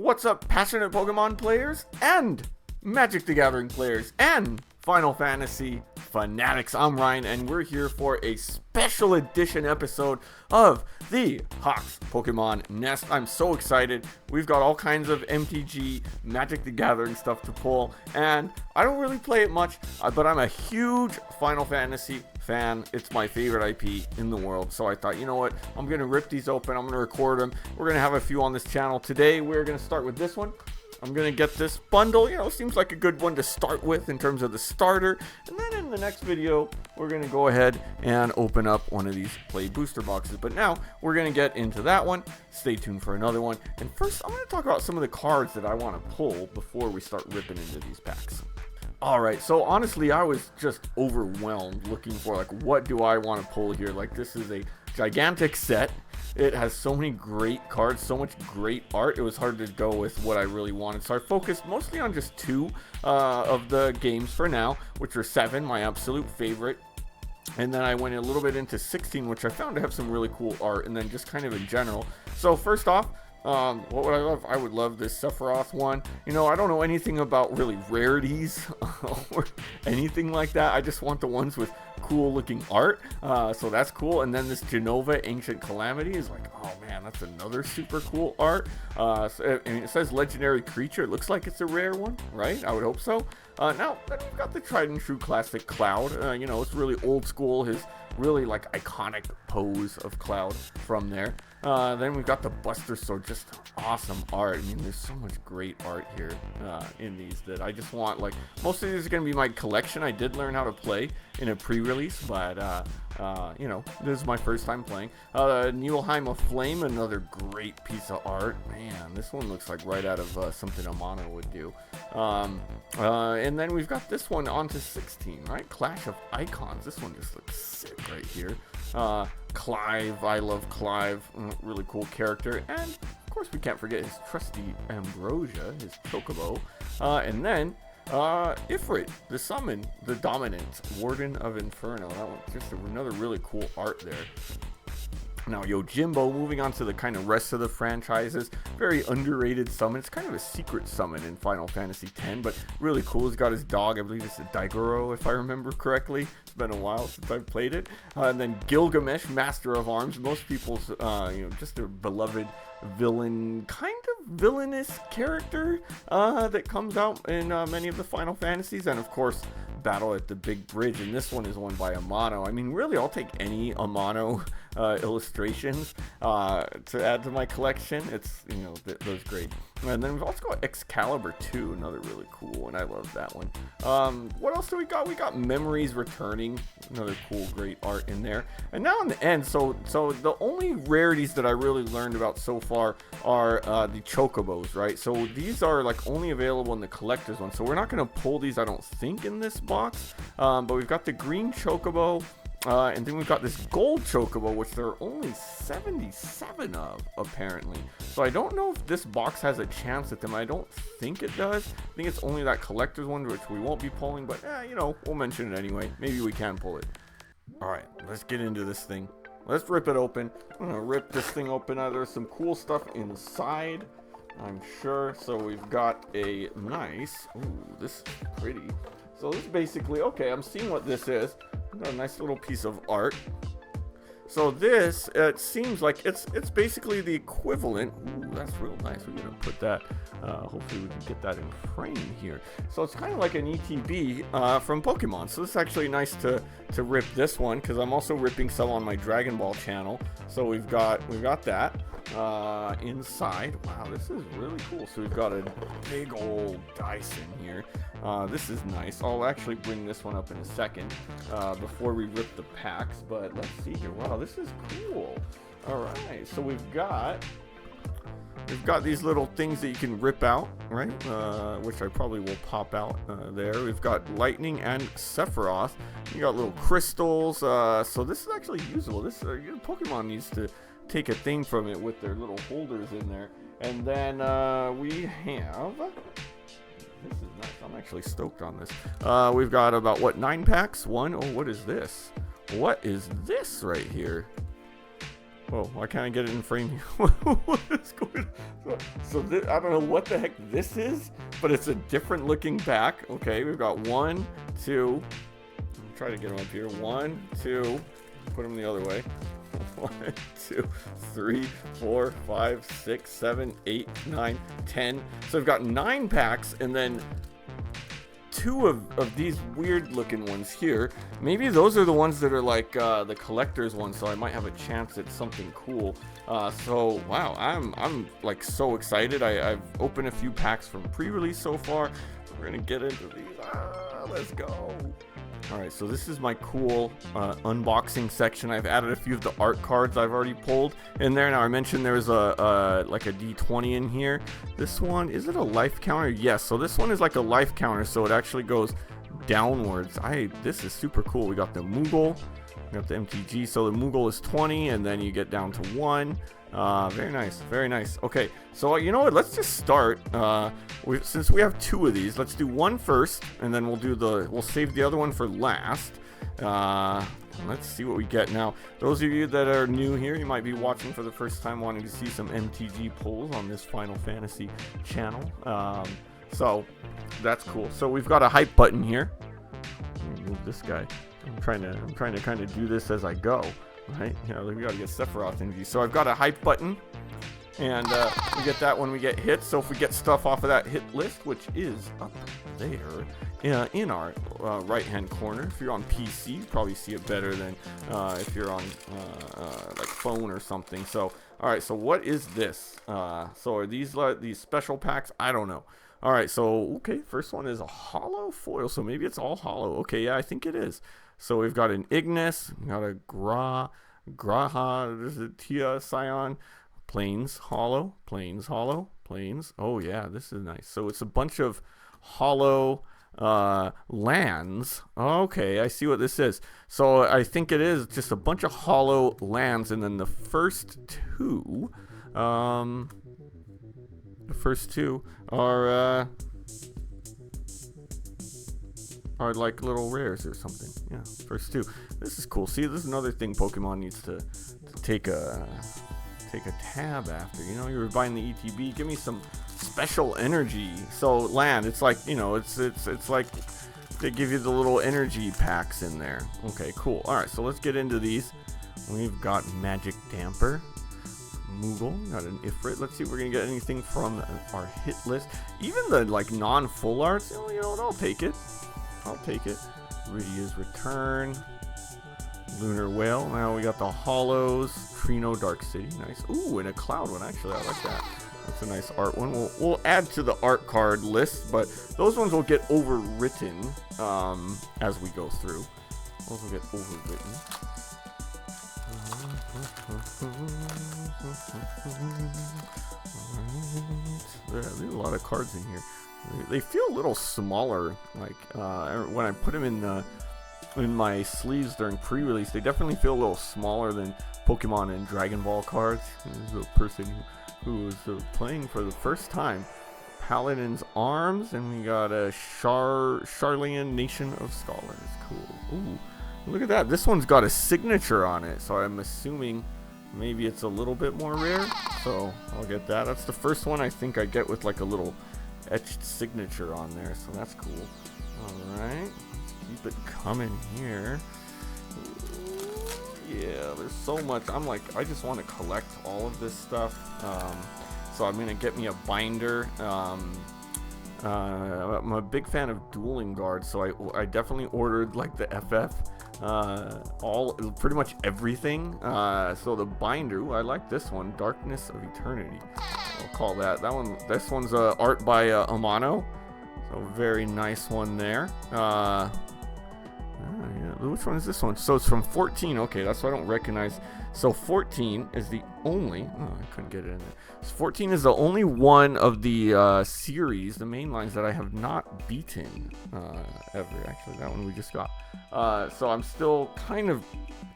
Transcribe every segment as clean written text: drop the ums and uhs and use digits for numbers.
What's up, passionate Pokemon players and Magic the Gathering players and Final Fantasy fanatics? I'm Ryan, and we're here for a special edition episode of the Hawks Pokemon Nest. I'm so excited. We've got all kinds of MTG, Magic the Gathering stuff to pull, and I don't really play it much, but I'm a huge Final Fantasy fan. It's my favorite IP in the world, so I thought, you know what, I'm going to rip these open, I'm going to record them. We're going to have a few on this channel. Today, we're going to start with this one. I'm going to get this bundle, seems like a good one to start with in terms of the starter. And then in the next video, we're going to go ahead and open up one of these play booster boxes. But now, we're going to get into that one. Stay tuned for another one. And first, I'm going to talk about some of the cards that I want to pull before we start ripping into these packs. Alright, so honestly, I was just overwhelmed looking for, what do I want to pull here? This is a gigantic set. It has so many great cards, so much great art. It was hard to go with what I really wanted. So I focused mostly on just two of the games for now, which are 7, my absolute favorite. And then I went a little bit into 16, which I found to have some really cool art, and then just kind of in general. So first off, what would I love? I would love this Sephiroth one. I don't know anything about really rarities or anything like that. I just want the ones with cool looking art, so that's cool. And then this Genova Ancient Calamity is oh man, that's another super cool art. It says legendary creature. It looks like it's a rare one, right? I would hope so. Now then we've got the tried and true classic Cloud. It's really old school, his really iconic pose of Cloud from there. Then we've got the Buster Sword, just awesome art. There's so much great art here in these that I just want. Most of these are going to be my collection. I did learn how to play in a pre-release, but this is my first time playing. Nibelheim of Flame, another great piece of art. Man, this one looks like right out of something a mono would do. And then we've got this one onto 16, right? Clash of Icons. This one just looks sick right here. Clive, I love Clive, really cool character. And of course we can't forget his trusty Ambrosia, his Chocobo. And then Ifrit, the Summon, the Dominant, Warden of Inferno. That one, just another really cool art there. Now, Yojimbo, moving on to the kind of rest of the franchises, very underrated summon. It's kind of a secret summon in Final Fantasy X, but really cool. He's got his dog, I believe it's a Daigoro, if I remember correctly. It's been a while since I've played it. And then Gilgamesh, Master of Arms, most people's, just a beloved villain, kind of villainous character that comes out in many of the Final Fantasies, and of course, Battle at the Big Bridge, and this one is one by Amano. Really, I'll take any Amano illustrations to add to my collection. It's, those great. And then we've also got Excalibur 2, another really cool one. I love that one. What else do we got? We got Memories Returning, another cool, great art in there. And now in the end, so the only rarities that I really learned about so far are the Chocobos, right? So these are only available in the collector's one. So we're not going to pull these, I don't think, in this box. But we've got the green Chocobo. And then we've got this gold Chocobo, which there are only 77 of, apparently. So I don't know if this box has a chance at them. I don't think it does. I think it's only that collector's one, which we won't be pulling. But, we'll mention it anyway. Maybe we can pull it. Alright, let's get into this thing. Let's rip it open. I'm going to rip this thing open. There's some cool stuff inside, I'm sure. So we've got a nice... Ooh, this is pretty. So this is basically... Okay, I'm seeing what this is. Got a nice little piece of art. So this, it seems like it's basically the equivalent. Ooh, that's real nice. We're gonna put that. Hopefully we can get that in frame here. So it's kind of like an ETB from Pokemon. So it's actually nice to rip this one, because I'm also ripping some on my Dragon Ball channel. So we've got that inside. Wow, this is really cool. So we've got a big old Dyson here. This is nice. I'll actually bring this one up in a second before we rip the packs, but let's see here. Wow, this is cool. Alright, so we've got these little things that you can rip out, right? Which I probably will pop out there. We've got Lightning and Sephiroth. You got little crystals. So this is actually usable. This Pokemon needs to take a thing from it with their little holders in there. And then we have... This is nice. I'm actually stoked on this. We've got about, 9 packs? 1? Oh, what is this? What is this right here? Oh, why can't I get it in frame here? What is going on? So I don't know what the heck this is, but it's a different looking back. Okay, we've got 1, 2. Try to get them up here. 1, 2. Put them the other way. 1, 2, 3, 4, 5, 6, 7, 8, 9, 10. So I've got 9 packs, and then 2 of these weird looking ones here. Maybe those are the ones that are like the collector's ones, so I might have a chance at something cool. So wow, I'm like so excited. I've opened a few packs from pre-release so far. We're gonna get into these. Let's go. Alright, so this is my cool unboxing section. I've added a few of the art cards I've already pulled in there. Now I mentioned there's like a D20 in here. This one, is it a life counter? Yes, so this one is like a life counter, so it actually goes downwards. This is super cool. We got the Moogle, we got the MTG, so the Moogle is 20, and then you get down to 1. Very nice, very nice. Okay, so you know what, let's just start. Since we have 2 of these, let's do 1 first, and then we'll save the other one for last. Let's see what we get. Now, those of you that are new here, you might be watching for the first time, wanting to see some MTG pulls on this Final Fantasy channel. So that's cool. So we've got a hype button here. Let me move this guy. I'm trying to kind of do this as I go. Right, you know, we gotta get Sephiroth energy. So I've got a hype button, and we get that when we get hits. So if we get stuff off of that hit list, which is up there in our right hand corner. If you're on PC, you probably see it better than if you're on like phone or something. So alright, so what is this? So are these special packs? I don't know. Alright, so okay, first one is a hollow foil, so maybe it's all hollow. Okay, yeah, I think it is. So we've got an Ignis, we've got a Graha, there's a Tia, Scion, Plains hollow, Plains hollow, Plains. Oh yeah, this is nice. So it's a bunch of hollow lands. Okay, I see what this is. So I think it is just a bunch of hollow lands, and then the first 2, are like little rares or something. Yeah, first 2. This is cool. See, this is another thing Pokemon needs to take a tab after. You know, you're buying the ETB. Give me some special energy. So land, it's like, you know, it's like they give you the little energy packs in there. Okay, cool. All right, so let's get into these. We've got Magic Damper, Moogle, got an Ifrit. Let's see if we're gonna get anything from our hit list. Even the like non-full arts, you know what, I'll take it. I'll take it. Rydia's Return, Lunar Whale. Now we got the Hollows, Trino Dark City. Nice. Ooh, and a Cloud one. Actually, I like that. That's a nice art one. We'll add to the art card list, but those ones will get overwritten as we go through. Those will get overwritten. There's a lot of cards in here. They feel a little smaller, like when I put them in my sleeves during pre-release. They definitely feel a little smaller than Pokemon and Dragon Ball cards. This is a person who is playing for the first time. Paladin's Arms, and we got a Charlian Nation of Scholars. Cool. Ooh, look at that. This one's got a signature on it, so I'm assuming maybe it's a little bit more rare. So I'll get that. That's the first one I think I get with like a little etched signature on there, so that's cool. Alright, keep it coming here. Ooh, yeah, there's so much. I just want to collect all of this stuff. So I'm gonna get me a binder. I'm a big fan of Dueling Guards, so I definitely ordered like the FF, pretty much everything. So the binder, ooh, I like this one, Darkness of Eternity. I'll call that one. This one's art by Amano, so very nice one there. Yeah. Which one is this one? So it's from 14. Okay, that's what I don't recognize. So 14 is the only. Oh, I couldn't get it in there. So 14 is the only one of the series, the main lines, that I have not beaten ever. Actually, that one we just got. So I'm still kind of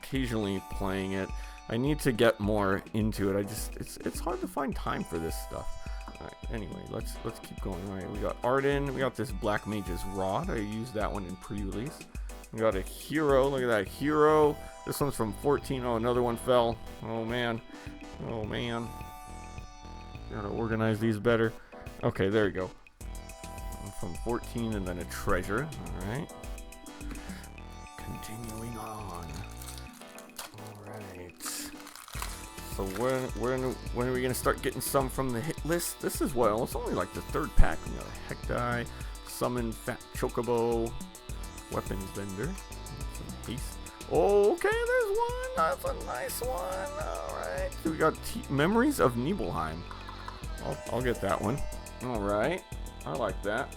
occasionally playing it. I need to get more into it. It's hard to find time for this stuff. All right, anyway, let's keep going. All right, we got Arden. We got this Black Mage's Rod. I used that one in pre-release. We got a hero. Look at that hero. This one's from 14. Oh, another one fell. Oh, man. Oh, man. Gotta organize these better. Okay, there you go. From 14 and then a treasure. Alright. Continuing on. Alright. So when are we gonna start getting some from the hit list? This is well, it's only like the third pack. We got a Hekdai, Summon Fat Chocobo, Weapons Vendor, some Haste. Oh, okay, there's one. That's a nice one. Alright. So we got Memories of Nibelheim. I'll get that one. Alright. I like that.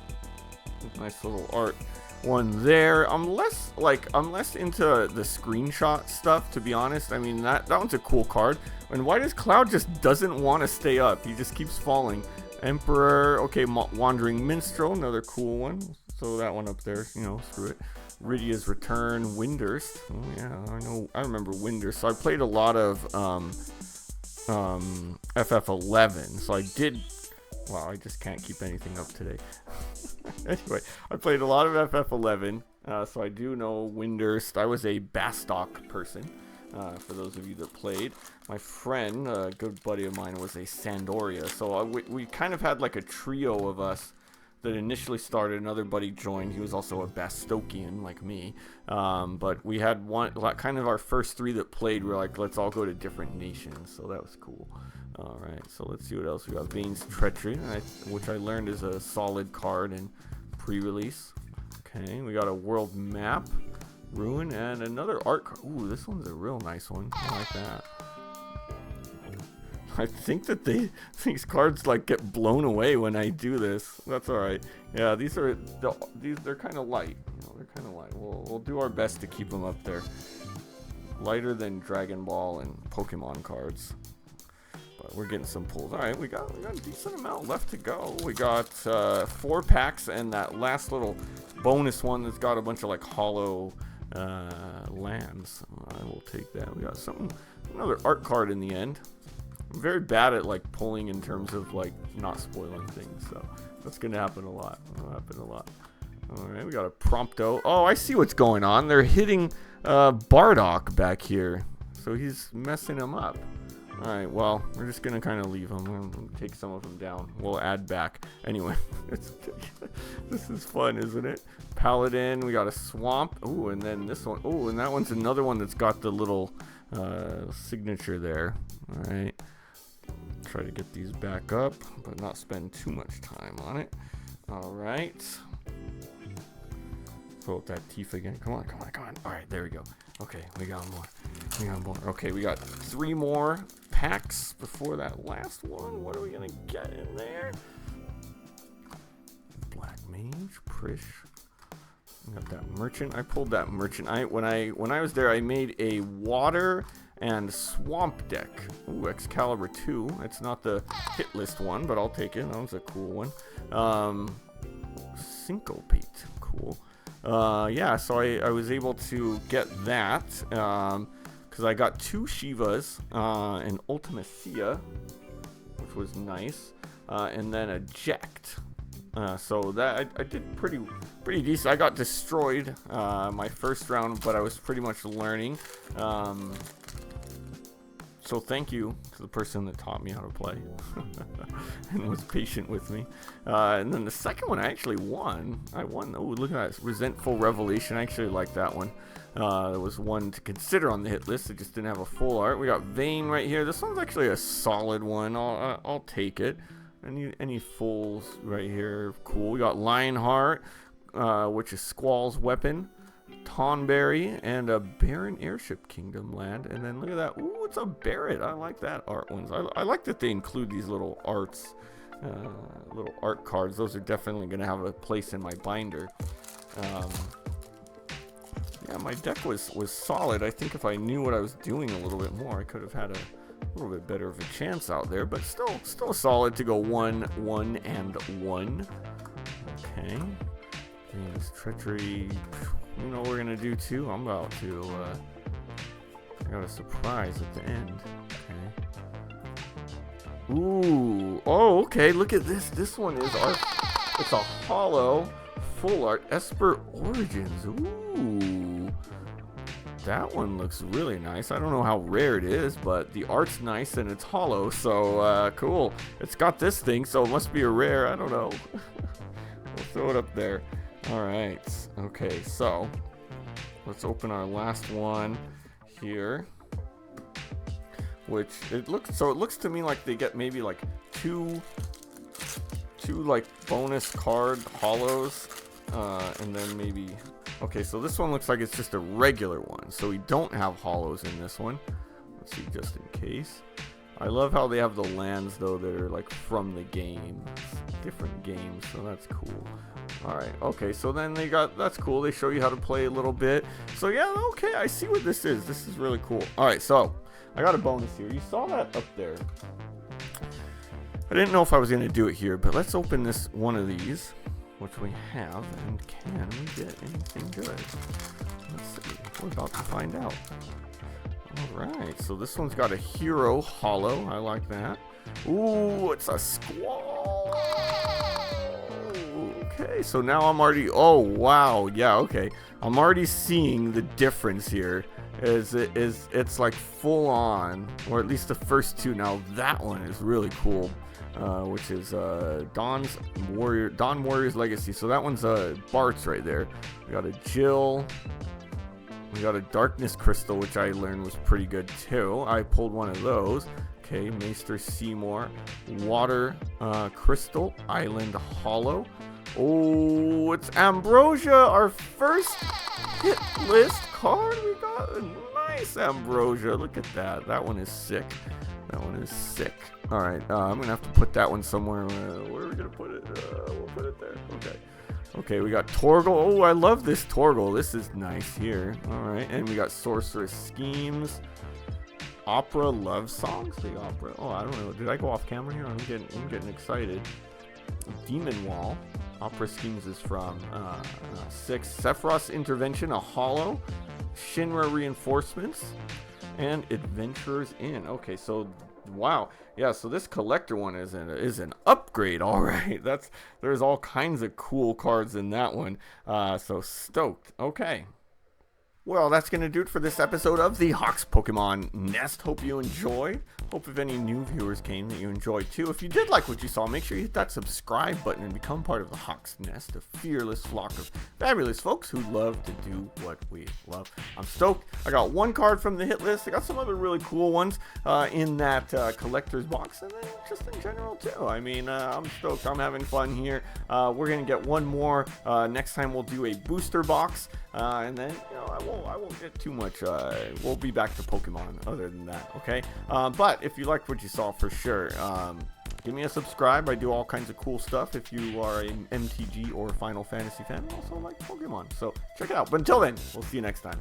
Nice little art one there. I'm less into the screenshot stuff, to be honest. I mean, that one's a cool card. And why does Cloud just doesn't want to stay up? He just keeps falling. Emperor, okay, Wandering Minstrel, another cool one. So that one up there, you know, screw it. Rydia's Return, Windurst. Oh yeah, I remember Windurst. So I played a lot of FF11. So I did. Wow, I just can't keep anything up today. Anyway, I played a lot of FF11, so I do know Windurst. I was a Bastock person, for those of you that played. My friend, a good buddy of mine, was a Sandoria. So we kind of had like a trio of us that initially started. Another buddy joined. He was also a Bastokian like me. But we had one, kind of our first three that played. We were like, let's all go to different nations. So that was cool. Alright, so let's see what else we got. Vane's Treachery, which I learned is a solid card in pre-release. Okay, we got a world map, Ruin, and another art card. Ooh, this one's a real nice one. I like that. I think that these cards like get blown away when I do this. That's alright. Yeah, they're kind of light. You know, they're kind of light. We'll do our best to keep them up there. Lighter than Dragon Ball and Pokemon cards. But we're getting some pulls. Alright, we got a decent amount left to go. We got 4 packs and that last little bonus one that's got a bunch of like hollow lands. I will take that. We got another art card in the end. I'm very bad at like pulling in terms of like not spoiling things, so that's gonna happen a lot. Alright, we got a Prompto. Oh, I see what's going on. They're hitting Bardock back here, so he's messing him up. Alright, well, we're just going to kind of leave them. We're going to take some of them down. We'll add back. Anyway, this is fun, isn't it? Paladin, we got a Swamp. Ooh, and then this one. Ooh, and that one's another one that's got the little signature there. Alright. Try to get these back up, but not spend too much time on it. Alright. Pull up that teeth again. Come on. Alright, there we go. Okay, we got more. Okay, we got 3 more packs before that last one. What are we gonna get in there? Black Mage, Prish. We got that Merchant. I pulled that Merchant. When I was there, I made a water and swamp deck. Ooh, Excalibur 2. It's not the hit list one, but I'll take it. That was a cool one. Syncopate. Cool. Yeah, so I was able to get that because I got 2 Shivas, an Ultimacia, which was nice, and then a Ject. So that I did pretty decent. I got destroyed my first round, but I was pretty much learning. So thank you to the person that taught me how to play and was patient with me. And then the second one I actually won. I won. Oh, look at that. Resentful Revelation. I actually like that one. There was one to consider on the hit list. It just didn't have a full art. We got Vane right here. This one's actually a solid one. I'll take it. Any fulls right here. Cool. We got Lionheart, which is Squall's weapon. Tonberry, and a Barren Airship Kingdom land. And then look at that. Ooh, it's a Barret. I like that art ones. I like that they include these little arts, little art cards. Those are definitely going to have a place in my binder. Yeah, my deck was solid. I think if I knew what I was doing a little bit more, I could have had a little bit better of a chance out there. But still solid to go 1, 1, and 1. Okay. Vane's Treachery. You know what we're gonna do too? I'm about to I got a surprise at the end. Okay. Ooh. Oh, okay. Look at this. This one is it's a hollow full art Esper Origins. Ooh. That one looks really nice. I don't know how rare it is, but the art's nice and it's hollow, so cool. It's got this thing, so it must be a rare. I don't know. We'll throw it up there. Alright. Okay, so let's open our last one here. Which it looks to me like they get maybe like two like bonus card hollows, and then maybe. Okay, so this one looks like it's just a regular one, so we don't have hollows in this one. Let's see, just in case. I love how they have the lands though that are like from the game, different games, so that's cool. Alright, okay, so then that's cool, they show you how to play a little bit. So yeah, okay, I see what this is. This is really cool. Alright, so I got a bonus here. You saw that up there. I didn't know if I was going to do it here, but let's open this one of these, which we have, and can we get anything good? Let's see. We're about to find out. Alright, so this one's got a hero hollow. I like that. Ooh, it's a squall. Okay, so now I'm already, oh wow, yeah, okay. I'm already seeing the difference here. It's like full on, or at least the first two. Now that one is really cool, which is Dawn Warrior's Legacy. So that one's Bart's right there. We got a Jill. We got a Darkness Crystal, which I learned was pretty good too. I pulled one of those. Okay, Maester Seymour. Water Crystal. Island Hollow. Oh, it's Ambrosia, our first hit list card. We got a nice Ambrosia. Look at that. That one is sick. That one is sick. All right, I'm going to have to put that one somewhere. Where are we going to put it? We'll put it there. Okay. Okay, we got Torgal. Oh, I love this Torgal. This is nice here. All right, and we got Sorceress Schemes. Opera Love Songs. The opera. Oh, I don't know. Did I go off camera here? I'm getting excited. Demon Wall. Opera Schemes is from 6. Sephiroth's Intervention, a hollow. Shinra Reinforcements. And Adventurers Inn. Okay, so wow. Yeah, so this collector one is an upgrade. All right. There's all kinds of cool cards in that one. So stoked. Okay. Well, that's going to do it for this episode of the Hawks Pokemon Nest. Hope you enjoyed. Hope if any new viewers came that you enjoyed too. If you did like what you saw, make sure you hit that subscribe button and become part of the Hawks Nest, a fearless flock of fabulous folks who love to do what we love. I'm stoked. I got one card from the hit list. I got some other really cool ones in that collector's box, and then just in general too. I mean, I'm stoked. I'm having fun here. We're going to get one more. Next time we'll do a booster box, and then, you know, I won't get too much. We'll be back to Pokemon other than that, okay? But if you liked what you saw, for sure, give me a subscribe. I do all kinds of cool stuff if you are an MTG or Final Fantasy fan and also like Pokemon. So check it out. But until then, we'll see you next time.